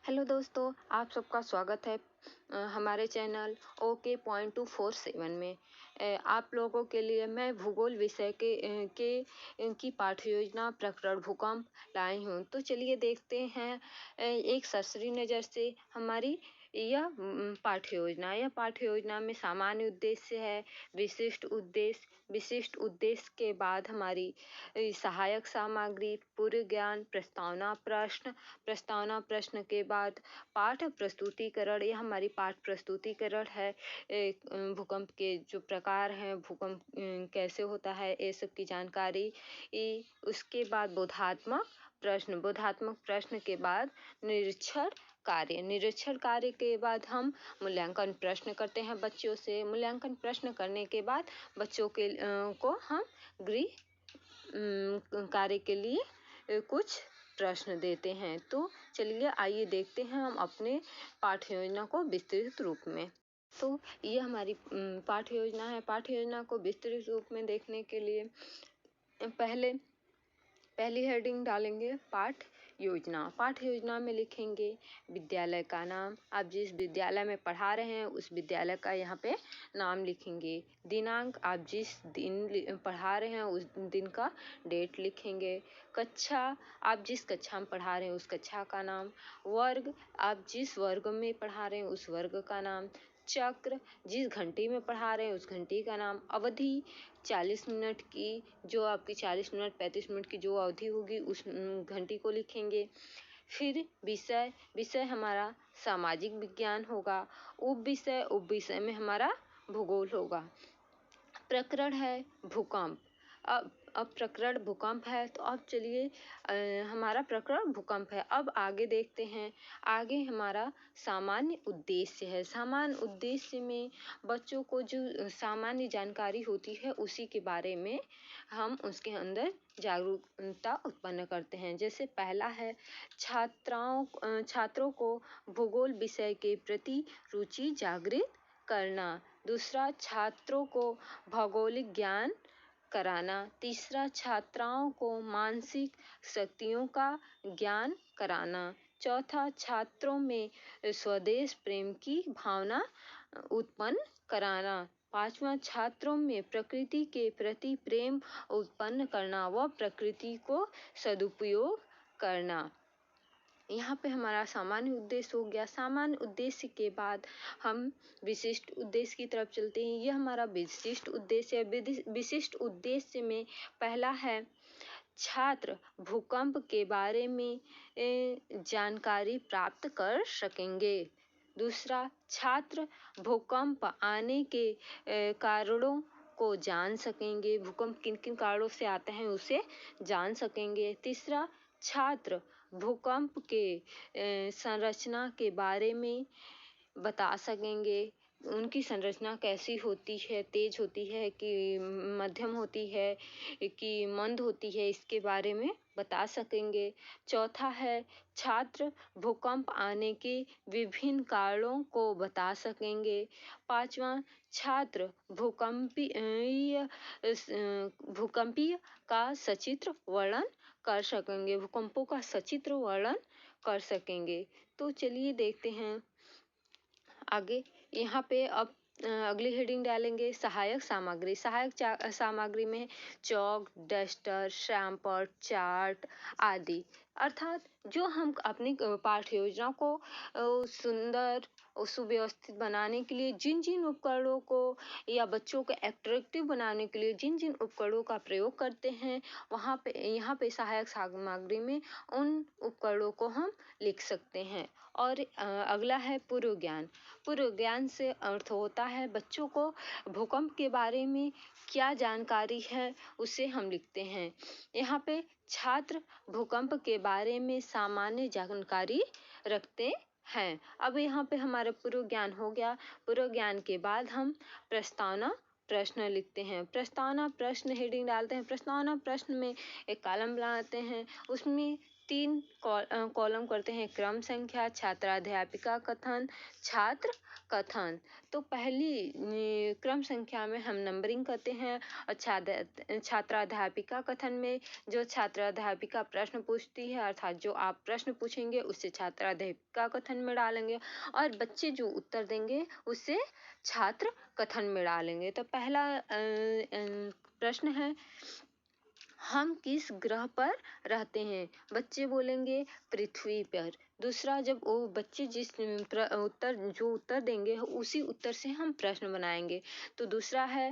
Hello दोस्तों, आप सबका स्वागत है हमारे चैनल ओके पॉइंट 247 में। आप लोगों के लिए मैं भूगोल विषय की पाठ्य योजना प्रकरण भूकंप लाई हूँ। तो चलिए देखते हैं एक सरसरी नज़र से हमारी यह पाठ्य योजना में सामान्य उद्देश्य है, विशिष्ट उद्देश्य के बाद हमारी सहायक सामग्री, पूर्व ज्ञान, प्रस्तावना प्रश्न के बाद पाठ प्रस्तुतिकरण। यह हमारी पाठ प्रस्तुतिकरण है। भूकंप के जो प्रकार हैं, भूकंप कैसे होता है, ये सब की जानकारी। उसके बाद बोधात्मक प्रश्न के बाद निरीक्षण कार्य के बाद हम मूल्यांकन प्रश्न करते हैं बच्चों से। मूल्यांकन प्रश्न करने के बाद बच्चों को हम गृह कार्य के लिए कुछ प्रश्न देते हैं। तो चलिए आइए देखते हैं हम अपने पाठ्य योजना को विस्तृत रूप में। तो ये हमारी पाठ्य योजना है। पाठ्य योजना को विस्तृत रूप में देखने के लिए पहली हेडिंग डालेंगे पाठ्य योजना में लिखेंगे विद्यालय का नाम। आप जिस विद्यालय में पढ़ा रहे हैं उस विद्यालय का यहाँ पे नाम लिखेंगे। दिनांक, आप जिस दिन पढ़ा रहे हैं उस दिन का डेट लिखेंगे। कक्षा, आप जिस कक्षा में पढ़ा रहे हैं उस कक्षा का नाम। वर्ग, आप जिस वर्ग में पढ़ा रहे हैं उस वर्ग का नाम। चक्र, जिस घंटी में पढ़ा रहे हैं उस घंटी का नाम। अवधि, 40 मिनट की, जो आपकी 40 मिनट 35 मिनट की जो अवधि होगी उस घंटी को लिखेंगे। फिर विषय हमारा सामाजिक विज्ञान होगा। उप विषय में हमारा भूगोल होगा। प्रकरण है भूकंप। अब प्रकरण भूकंप है, तो अब चलिए हमारा प्रकरण भूकंप है। अब आगे देखते हैं। आगे हमारा सामान्य उद्देश्य है। सामान्य उद्देश्य में बच्चों को जो सामान्य जानकारी होती है उसी के बारे में हम उसके अंदर जागरूकता उत्पन्न करते हैं। जैसे पहला है छात्रों को भूगोल विषय के प्रति रुचि जागृत करना। दूसरा, छात्रों को भौगोलिक ज्ञान कराना। तीसरा, छात्राओं को मानसिक शक्तियों का ज्ञान कराना। चौथा, छात्रों में स्वदेश प्रेम की भावना उत्पन्न कराना। पांचवा, छात्रों में प्रकृति के प्रति प्रेम उत्पन्न करना व प्रकृति को सदुपयोग करना। यहाँ पे हमारा सामान्य उद्देश्य हो गया। सामान्य उद्देश्य के बाद हम विशिष्ट उद्देश्य की तरफ चलते हैं। यह हमारा विशिष्ट उद्देश्य है। विशिष्ट उद्देश्य में पहला है छात्र भूकंप के बारे में जानकारी प्राप्त कर सकेंगे। दूसरा, छात्र भूकंप आने के कारणों को जान सकेंगे। भूकंप किन किन कारणों से आते हैं उसे जान सकेंगे। तीसरा, छात्र भूकंप के संरचना के बारे में बता सकेंगे। उनकी संरचना कैसी होती है, तेज होती है कि मध्यम होती है कि मंद होती है, इसके बारे में बता सकेंगे। चौथा है, छात्र भूकंप आने के विभिन्न कारणों को बता सकेंगे। पांचवा, छात्र भूकंपीय का सचित्र वर्णन कर सकेंगे। भूकंपों का सचित्र वर्णन कर सकेंगे। तो चलिए देखते हैं आगे। यहाँ पे अब अगली हेडिंग डालेंगे सहायक सामग्री। सामग्री में चौक, डस्टर, शैम्पर, चार्ट आदि। अर्थात जो हम अपनी पाठ्य योजना को सुंदर और सुव्यवस्थित बनाने के लिए जिन जिन उपकरणों को या बच्चों को अट्रैक्टिव बनाने के लिए जिन जिन उपकरणों का प्रयोग करते हैं, यहाँ पे सहायक सामग्री में उन उपकरणों को हम लिख सकते हैं। और अगला है पूर्व ज्ञान। पूर्व ज्ञान से अर्थ होता है बच्चों को भूकंप के बारे में क्या जानकारी है उसे हम लिखते हैं। यहाँ पे छात्र भूकंप के बारे में सामान्य जानकारी रखते हैं। अब यहाँ पे हमारा पूर्व ज्ञान हो गया। पूर्व ज्ञान के बाद हम प्रस्तावना प्रश्न लिखते हैं। प्रस्तावना प्रश्न हेडिंग डालते हैं। प्रस्तावना प्रश्न में एक कॉलम बनाते हैं। उसमें कॉलम करते हैं। क्रम संख्या, छात्राध्यापिका कथन, छात्र कथन। तो पहली क्रम संख्या में हम नंबरिंग करते हैं और छात्राध्यापिका कथन में जो छात्राध्यापिका प्रश्न पूछती है, अर्थात जो आप प्रश्न पूछेंगे उससे छात्राध्यापिका कथन में डालेंगे और बच्चे जो उत्तर देंगे उससे छात्र कथन में डालेंगे। तो पहला प्रश्न है, हम किस ग्रह पर रहते हैं? बच्चे बोलेंगे पृथ्वी पर। दूसरा, जब वो बच्चे जो उत्तर देंगे उसी उत्तर से हम प्रश्न बनाएंगे। तो दूसरा है,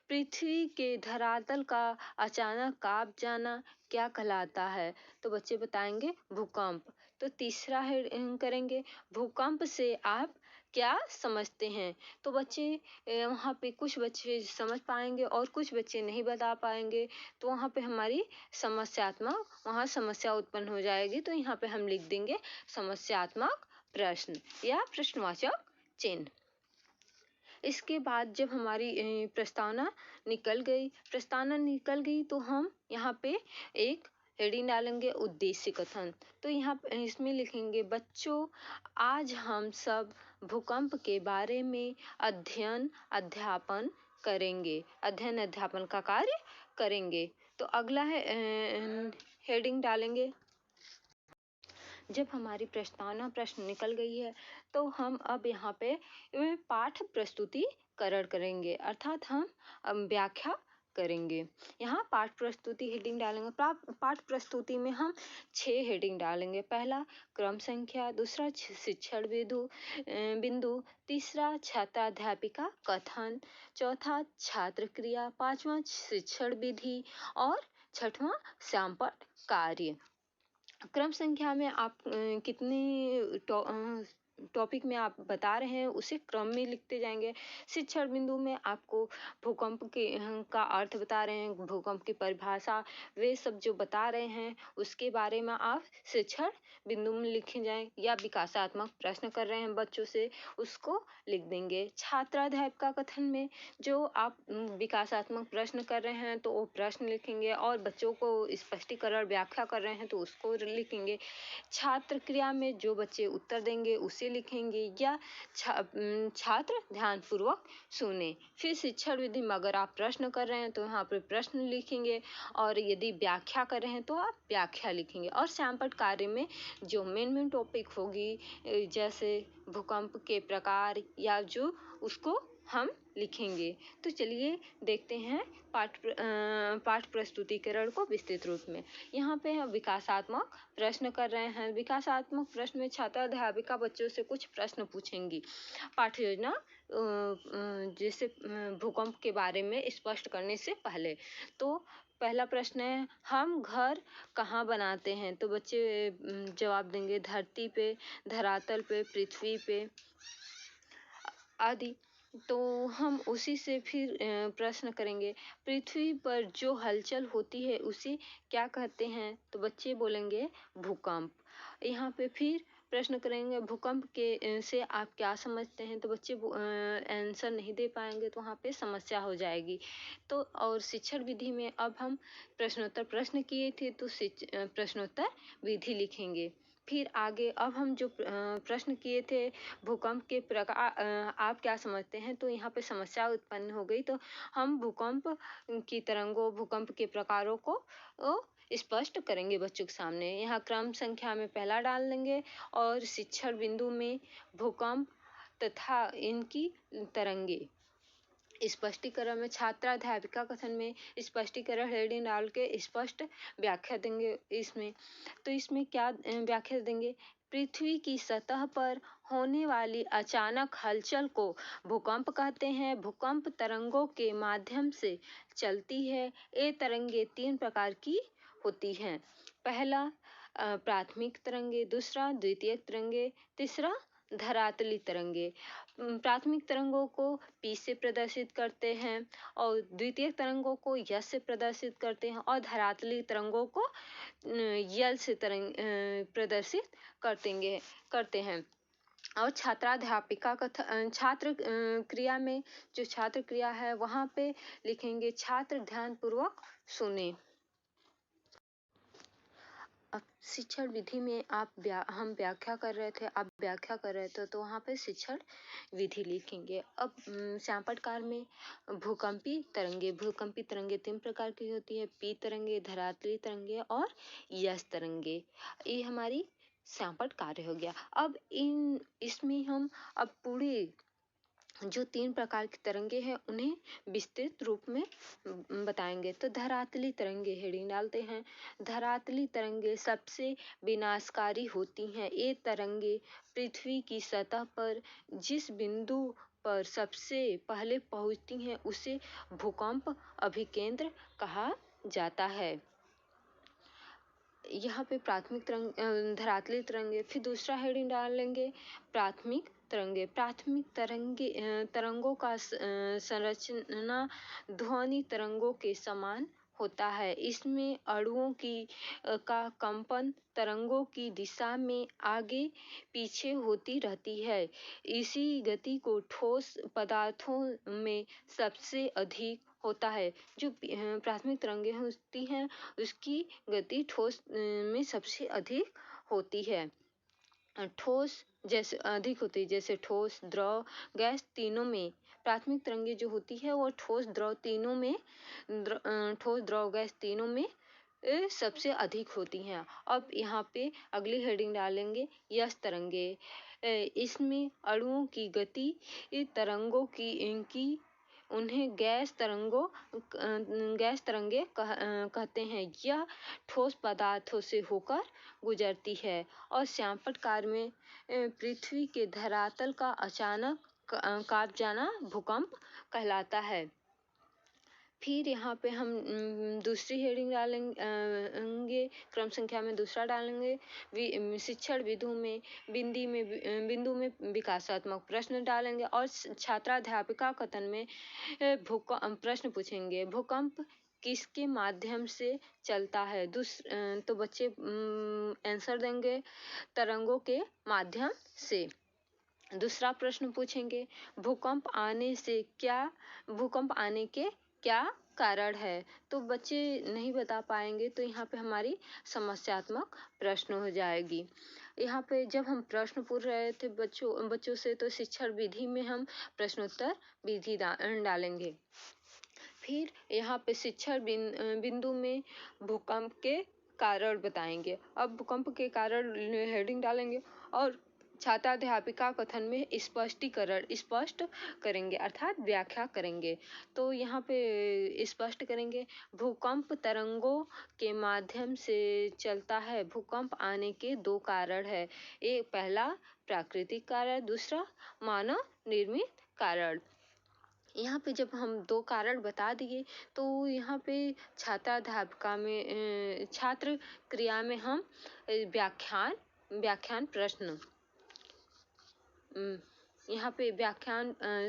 पृथ्वी के धरातल का अचानक कांप जाना क्या कहलाता है? तो बच्चे बताएंगे भूकंप। तो तीसरा है करेंगे, भूकंप से आप क्या समझते हैं? तो बच्चे वहाँ पे कुछ बच्चे समझ पाएंगे और कुछ बच्चे नहीं बता पाएंगे। तो वहाँ पे हमारी समस्या उत्पन्न हो जाएगी। तो यहाँ पे हम लिख देंगे समस्यात्मक प्रश्न या प्रश्नवाचक चिन्ह। इसके बाद जब हमारी प्रस्तावना निकल गई तो हम यहाँ पे एक हेडिंग डालेंगे, उद्देश्य कथन। तो यहाँ इसमें लिखेंगे, बच्चों आज हम सब भूकंप के बारे में अध्ययन अध्यापन का कार्य करेंगे। तो अगला है हेडिंग डालेंगे, जब हमारी प्रस्तावना प्रश्न निकल गई है तो हम अब यहाँ पे पाठ प्रस्तुतिकरण करेंगे, अर्थात हम व्याख्या करेंगे। यहाँ पाठ प्रस्तुति हेडिंग डालेंगे। पाठ प्रस्तुति में हम 6 हेडिंग डालेंगे। पहला क्रम संख्या, दूसरा शिक्षण बिंदु, तीसरा छात्राध्यापिका कथन, चौथा छात्र क्रिया, पांचवा शिक्षण विधि और छठवां श्यामपट्ट कार्य। क्रम संख्या में आप कितने टॉपिक में आप बता रहे हैं उसे क्रम में लिखते जाएंगे। शिक्षण बिंदु में आपको भूकंप का अर्थ बता रहे हैं, भूकंप की परिभाषा, वे सब जो बता रहे हैं उसके बारे में आप शिक्षण बिंदु में लिखे जाएं, या विकासात्मक प्रश्न कर रहे हैं बच्चों से उसको लिख देंगे। छात्राध्यापिका कथन में जो आप विकासात्मक प्रश्न कर रहे हैं तो वो प्रश्न लिखेंगे और बच्चों को स्पष्टीकरण व्याख्या कर रहे हैं तो उसको लिखेंगे। छात्र क्रिया में जो बच्चे उत्तर देंगे उसे लिखेंगे या छात्र ध्यानपूर्वक सुने। फिर शिक्षण विधि में अगर आप प्रश्न कर रहे हैं तो यहाँ पर प्रश्न लिखेंगे और यदि व्याख्या कर रहे हैं तो आप व्याख्या लिखेंगे। और श्यामपट्ट कार्य में जो मेन टॉपिक होगी, जैसे भूकंप के प्रकार या जो उसको हम लिखेंगे। तो चलिए देखते हैं पाठ प्रस्तुतिकरण को विस्तृत रूप में। यहाँ पे हम विकासात्मक प्रश्न कर रहे हैं। विकासात्मक प्रश्न में छात्राध्यापिका बच्चों से कुछ प्रश्न पूछेंगी। पाठ्य योजना जैसे भूकंप के बारे में स्पष्ट करने से पहले। तो पहला प्रश्न है, हम घर कहाँ बनाते हैं? तो बच्चे जवाब देंगे, धरती पे, धरातल पे, पृथ्वी पे आदि। तो हम उसी से फिर प्रश्न करेंगे, पृथ्वी पर जो हलचल होती है उसे क्या कहते हैं? तो बच्चे बोलेंगे भूकंप। यहाँ पे फिर प्रश्न करेंगे, भूकंप के से आप क्या समझते हैं? तो बच्चे आंसर नहीं दे पाएंगे तो वहाँ पे समस्या हो जाएगी। तो और शिक्षण विधि में अब हम प्रश्नोत्तर प्रश्न किए थे तो प्रश्नोत्तर विधि लिखेंगे। फिर आगे अब हम जो प्रश्न किए थे भूकंप के प्रकार आप क्या समझते हैं? तो यहाँ पे समस्या उत्पन्न हो गई। तो हम भूकंप की तरंगों, भूकंप के प्रकारों को स्पष्ट करेंगे बच्चों के सामने। यहाँ क्रम संख्या में पहला डाल देंगे और शिक्षण बिंदु में भूकंप तथा इनकी तरंगे। स्पष्टीकरण में छात्राध्यापिका कथन में स्पष्टीकरण हेडिंग डाल के स्पष्ट व्याख्या देंगे। इसमें क्या व्याख्या देंगे? पृथ्वी की सतह पर होने वाली अचानक हलचल को भूकंप कहते हैं। भूकंप तरंगों के माध्यम से चलती है। ये तरंगे 3 प्रकार की होती हैं। पहला प्राथमिक तरंगे, दूसरा द्वितीयक तरंगे, तीसरा धरातली तरंगे। प्राथमिक तरंगों को P से प्रदर्शित करते हैं और द्वितीयक तरंगों को यस से प्रदर्शित करते हैं और धरातली तरंगों को यल से प्रदर्शित करते हैं। और छात्राध्यापिका छात्र क्रिया में जो छात्र क्रिया है वहाँ पे लिखेंगे, छात्र ध्यानपूर्वक सुने। अब शिक्षण विधि में हम व्याख्या कर रहे थे, आप व्याख्या कर रहे थे, तो वहाँ पे शिक्षण विधि लिखेंगे। अब श्यामपटकार में भूकंपी तरंगे 3 प्रकार की होती है, पी तरंगे, धरातली तरंगे और यस तरंगे। ये हमारी श्यामपट कार्य हो गया। अब इसमें हम अब पूरे जो 3 प्रकार की तरंगे हैं उन्हें विस्तृत रूप में बताएंगे। तो धरातली तरंगे हेडिंग डालते हैं। धरातली तरंगे सबसे विनाशकारी होती हैं। ये तरंगे पृथ्वी की सतह पर जिस बिंदु पर सबसे पहले पहुंचती हैं उसे भूकंप अभिकेंद्र कहा जाता है। यहाँ पे प्राथमिक धरातली तरंगे, फिर दूसरा हेडिंग डालेंगे प्राथमिक तरंगे। प्राथमिक तरंगों का संरचना ध्वनि तरंगों के समान होता है। इसमें अणुओं का कंपन तरंगों की दिशा में आगे पीछे होती रहती है। इसी गति को ठोस पदार्थों में सबसे अधिक होता है। जो प्राथमिक तरंगे होती हैं उसकी गति ठोस में सबसे अधिक होती है। ठोस जैसे अधिक होती है, जैसे ठोस, द्रव, गैस तीनों में प्राथमिक तरंगे जो होती है वो ठोस, द्रव, गैस तीनों में सबसे अधिक होती हैं। अब यहाँ पे अगली हेडिंग डालेंगे यस तरंगे। इसमें अणुओं की गति तरंगों की उन्हें गैस तरंगे कहते हैं। यह ठोस पदार्थों से होकर गुजरती है और श्यामपटकार में पृथ्वी के धरातल का अचानक कांप जाना भूकंप कहलाता है। फिर यहाँ पे हम दूसरी हेडिंग डालेंगे, क्रम संख्या में दूसरा डालेंगे। शिक्षण विधि में बिंदु में विकासात्मक प्रश्न डालेंगे और छात्राध्यापिका कथन में प्रश्न पूछेंगे। भूकंप किसके माध्यम से चलता है? तो बच्चे आंसर देंगे तरंगों के माध्यम से। दूसरा प्रश्न पूछेंगे भूकंप आने के क्या कारण है? तो बच्चे नहीं बता पाएंगे, तो यहाँ पे हमारी समस्यात्मक प्रश्न हो जाएगी। यहाँ पे जब हम प्रश्न पूछ रहे थे बच्चों से, तो शिक्षण विधि में हम प्रश्नोत्तर विधि डालेंगे। फिर यहाँ पे शिक्षण बिंदु में भूकंप के कारण बताएंगे। अब भूकंप के कारण हेडिंग डालेंगे और छात्राध्यापिका कथन में स्पष्ट करेंगे अर्थात व्याख्या करेंगे। तो यहाँ पे स्पष्ट करेंगे भूकंप तरंगों के माध्यम से चलता है। भूकंप आने के 2 कारण है। एक पहला प्राकृतिक कारण, दूसरा मानव निर्मित कारण। यहाँ पे जब हम 2 कारण बता दिए तो यहाँ पे छात्राध्यापिका में छात्र क्रिया में हम व्याख्यान प्रश्न यहाँ पे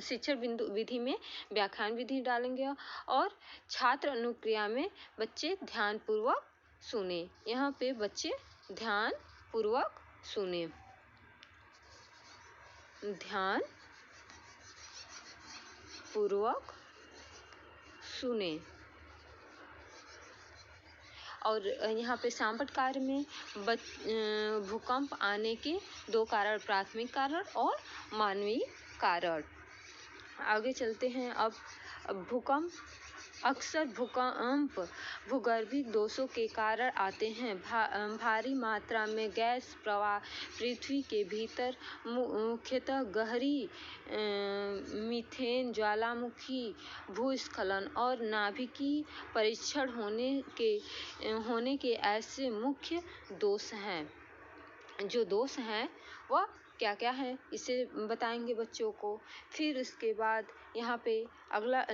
शिक्षण बिंदु विधि में व्याख्यान विधि डालेंगे और छात्र अनुक्रिया में बच्चे ध्यान पूर्वक सुने। यहाँ पे बच्चे ध्यान पूर्वक सुने। ध्यान पूर्वक सुने। और यहाँ पे श्यामपटकार में भूकंप आने के 2 कारण, प्राथमिक कारण और मानवीय कारण। आगे चलते हैं। अब अक्सर भूकंप भूगर्भिक दोषों के कारण आते हैं। भारी मात्रा में गैस प्रवाह पृथ्वी के भीतर, मुख्यतः गहरी मीथेन ज्वालामुखी, भूस्खलन और नाभिकीय परीक्षण होने के ऐसे मुख्य दोष हैं। जो दोष हैं वह क्या क्या है इसे बताएंगे बच्चों को। फिर उसके बाद यहाँ पे अगला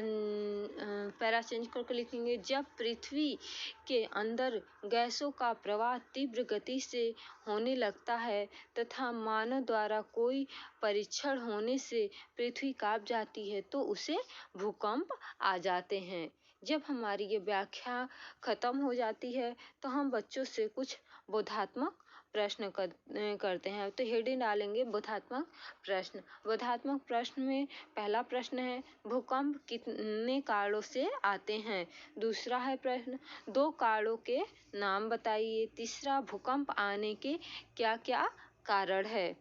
पैरा चेंज करके लिखेंगे। जब पृथ्वी के अंदर गैसों का प्रवाह तीव्र गति से होने लगता है तथा मानव द्वारा कोई परीक्षण होने से पृथ्वी कांप जाती है तो उसे भूकंप आ जाते हैं। जब हमारी ये व्याख्या खत्म हो जाती है तो हम बच्चों से कुछ बोधात्मक प्रश्न करते हैं। तो हेडिंग डालेंगे बोधात्मक प्रश्न। बोधात्मक प्रश्न में पहला प्रश्न है भूकंप कितने कारणों से आते हैं। दूसरा है प्रश्न दो कारणों के नाम बताइए। तीसरा भूकंप आने के क्या क्या कारण है।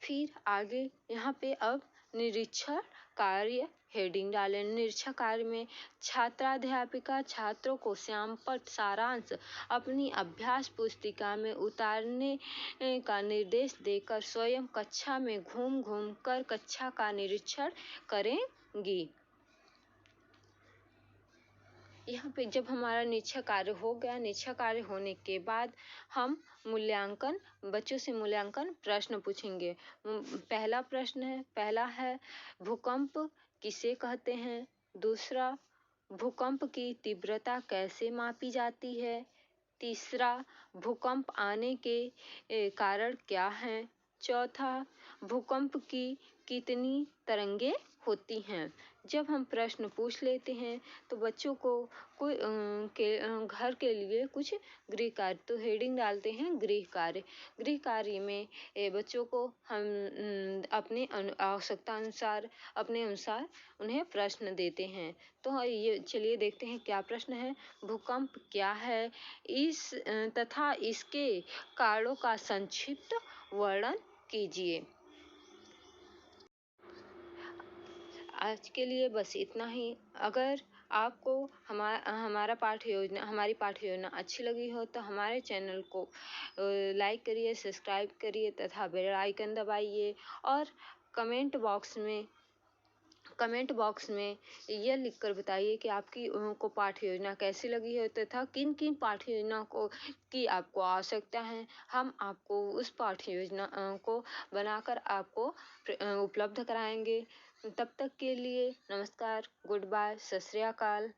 फिर आगे यहाँ पे अब निरीक्षण कार्य हेडिंग डालें। निरीक्षण कार्य में छात्राध्यापिका छात्रों को श्यामपट्ट सारांश अपनी अभ्यास पुस्तिका में उतारने का निर्देश देकर स्वयं कक्षा में घूम घूम कर कक्षा का निरीक्षण करेंगी। यहाँ पे जब हमारा निरीक्षण कार्य हो गया, निरीक्षण कार्य होने के बाद हम मूल्यांकन बच्चों से मूल्यांकन प्रश्न पूछेंगे। पहला है भूकंप किसे कहते हैं। दूसरा भूकंप की तीव्रता कैसे मापी जाती है। तीसरा भूकंप आने के कारण क्या हैं। चौथा भूकंप की कितनी तरंगे होती हैं। जब हम प्रश्न पूछ लेते हैं तो बच्चों को कोई घर के लिए कुछ गृह कार्य, तो हेडिंग डालते हैं गृह कार्य। गृह कार्य में बच्चों को हम अपने आवश्यकता अनुसार अपने अनुसार उन्हें प्रश्न देते हैं। तो ये चलिए देखते हैं क्या प्रश्न है। भूकंप क्या है इस तथा इसके कारणों का संक्षिप्त वर्णन कीजिए। आज के लिए बस इतना ही। अगर आपको हमारी पाठ्य योजना अच्छी लगी हो तो हमारे चैनल को लाइक करिए, सब्सक्राइब करिए तथा बेल आइकन दबाइए और कमेंट बॉक्स में यह लिखकर बताइए कि आपकी को पाठ्य योजना कैसी लगी है तथा किन किन पाठ्य योजना की आपको आवश्यकता है। हम आपको उस पाठ्य योजना को बनाकर आपको उपलब्ध कराएंगे। तब तक के लिए नमस्कार, गुड बाय, सत श्री अकाल।